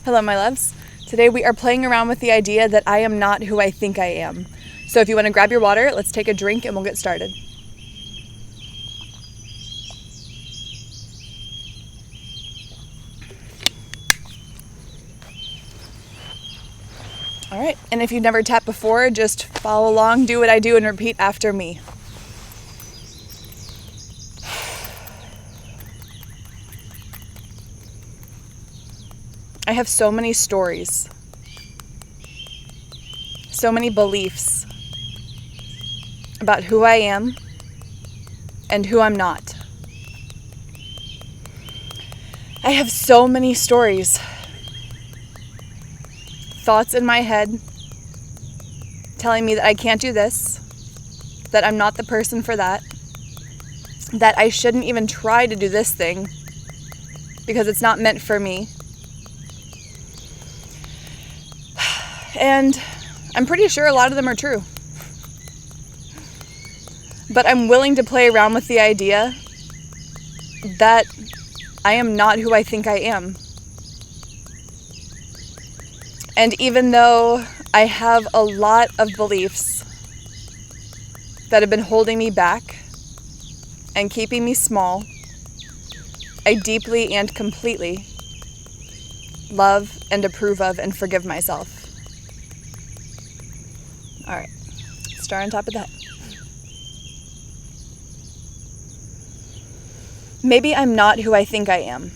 Hello, my loves. Today we are playing around with the idea that I am not who I think I am. So if you want to grab your water, let's take a drink and we'll get started. All right, and if you've never tapped before, just follow along, do what I do, and repeat after me. I have so many stories, so many beliefs about who I am and who I'm not. I have so many stories, thoughts in my head telling me that I can't do this, that I'm not the person for that I shouldn't even try to do this thing because it's not meant for me. And I'm pretty sure a lot of them are true. But I'm willing to play around with the idea that I am not who I think I am. And even though I have a lot of beliefs that have been holding me back and keeping me small, I deeply and completely love and approve of and forgive myself. All right, start on top of that. Maybe I'm not who I think I am.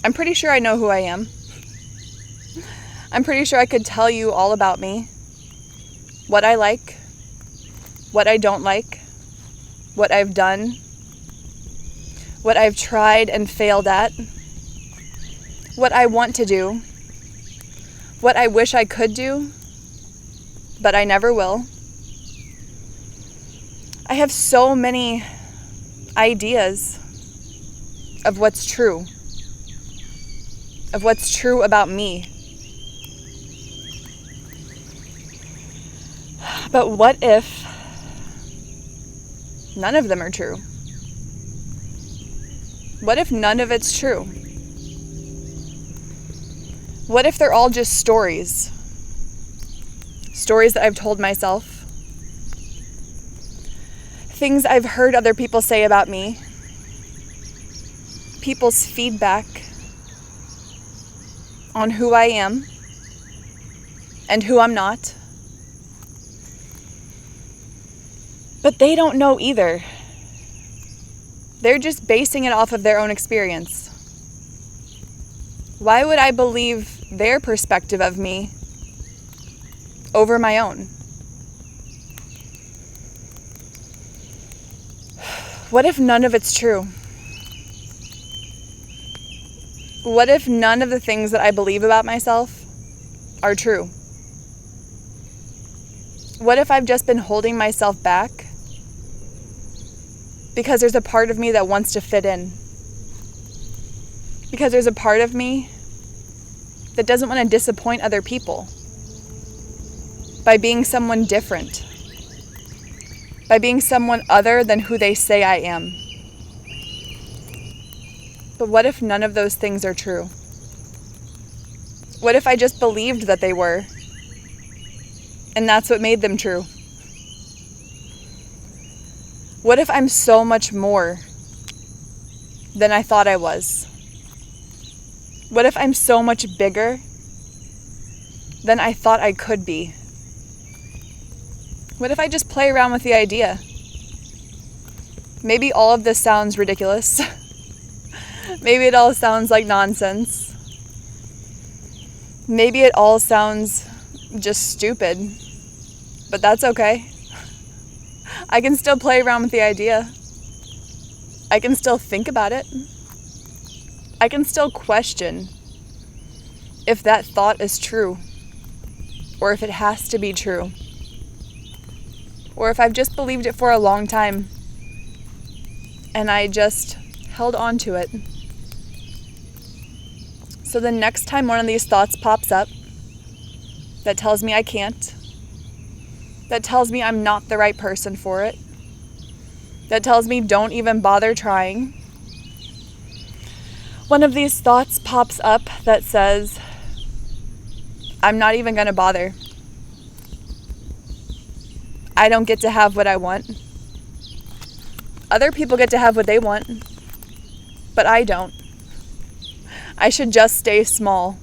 I'm pretty sure I know who I am. I'm pretty sure I could tell you all about me, what I like, what I don't like, what I've done, what I've tried and failed at, what I want to do, what I wish I could do, but I never will. I have so many ideas of what's true about me. But what if none of them are true? What if none of it's true? What if they're all just stories? Stories that I've told myself. Things I've heard other people say about me. People's feedback on who I am and who I'm not. But they don't know either. They're just basing it off of their own experience. Why would I believe their perspective of me over my own? What if none of it's true? What if none of the things that I believe about myself are true? What if I've just been holding myself back because there's a part of me that wants to fit in? Because there's a part of me that doesn't want to disappoint other people by being someone different, by being someone other than who they say I am. But what if none of those things are true? What if I just believed that they were, and that's what made them true? What if I'm so much more than I thought I was? What if I'm so much bigger than I thought I could be? What if I just play around with the idea? Maybe all of this sounds ridiculous. Maybe it all sounds like nonsense. Maybe it all sounds just stupid. But that's okay. I can still play around with the idea. I can still think about it. I can still question if that thought is true, or if it has to be true, or if I've just believed it for a long time and I just held on to it. So the next time one of these thoughts pops up that tells me I can't, that tells me I'm not the right person for it, that tells me don't even bother trying, one of these thoughts pops up that says, I'm not even going to bother. I don't get to have what I want. Other people get to have what they want, but I don't. I should just stay small.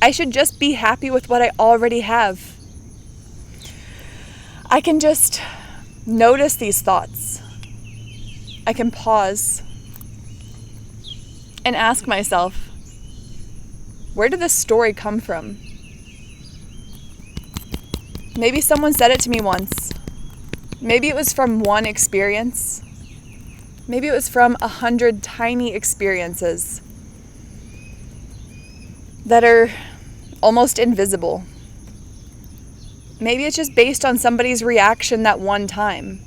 I should just be happy with what I already have. I can just notice these thoughts. I can pause and ask myself, where did this story come from? Maybe someone said it to me once. Maybe it was from one experience. Maybe it was from 100 tiny experiences that are almost invisible. Maybe it's just based on somebody's reaction that one time.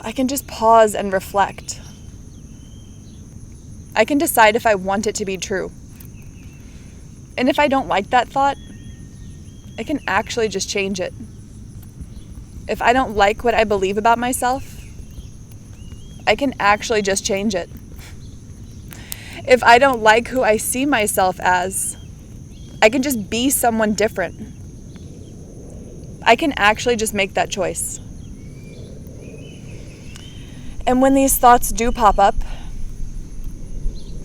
I can just pause and reflect. I can decide if I want it to be true. And if I don't like that thought, I can actually just change it. If I don't like what I believe about myself, I can actually just change it. If I don't like who I see myself as, I can just be someone different. I can actually just make that choice. And when these thoughts do pop up,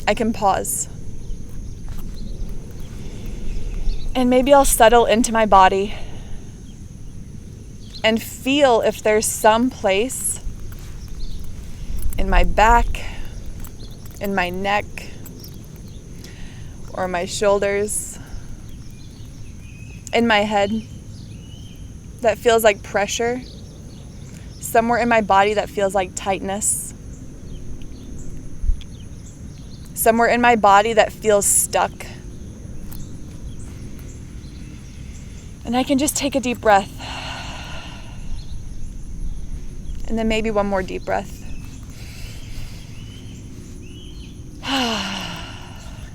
I can pause. And maybe I'll settle into my body and feel if there's some place in my back, in my neck, or my shoulders, in my head that feels like pressure, somewhere in my body that feels like tightness, somewhere in my body that feels stuck. And I can just take a deep breath. And then maybe one more deep breath.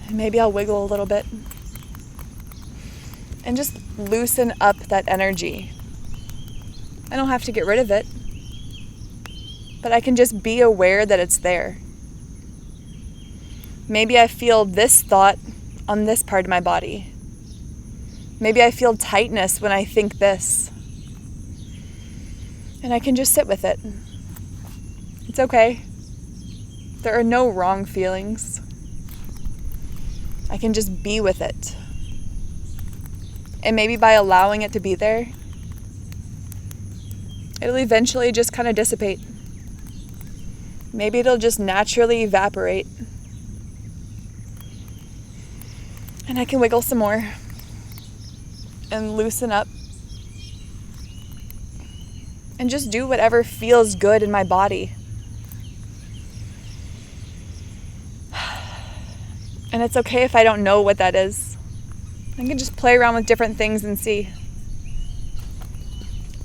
And maybe I'll wiggle a little bit. And just loosen up that energy. I don't have to get rid of it. But I can just be aware that it's there. Maybe I feel this thought on this part of my body. Maybe I feel tightness when I think this. And I can just sit with it. It's okay. There are no wrong feelings. I can just be with it. And maybe by allowing it to be there, it'll eventually just kind of dissipate. Maybe it'll just naturally evaporate. And I can wiggle some more and loosen up and just do whatever feels good in my body. And it's okay if I don't know what that is. I can just play around with different things and see.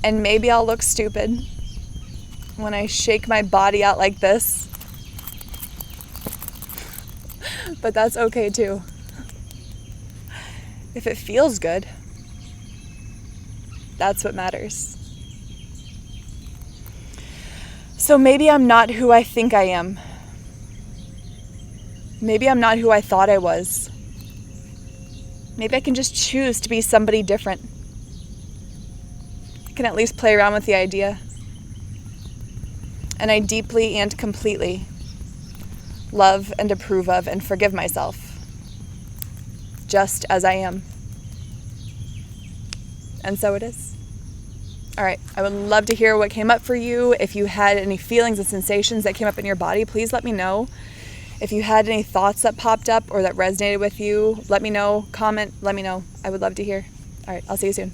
And maybe I'll look stupid when I shake my body out like this. But that's okay too. If it feels good, that's what matters. So maybe I'm not who I think I am. Maybe I'm not who I thought I was. Maybe I can just choose to be somebody different. I can at least play around with the idea. And I deeply and completely love and approve of and forgive myself, just as I am. And so it is. All right, I would love to hear what came up for you. If you had any feelings and sensations that came up in your body, please let me know. If you had any thoughts that popped up or that resonated with you, let me know. Comment, let me know. I would love to hear. All right, I'll see you soon.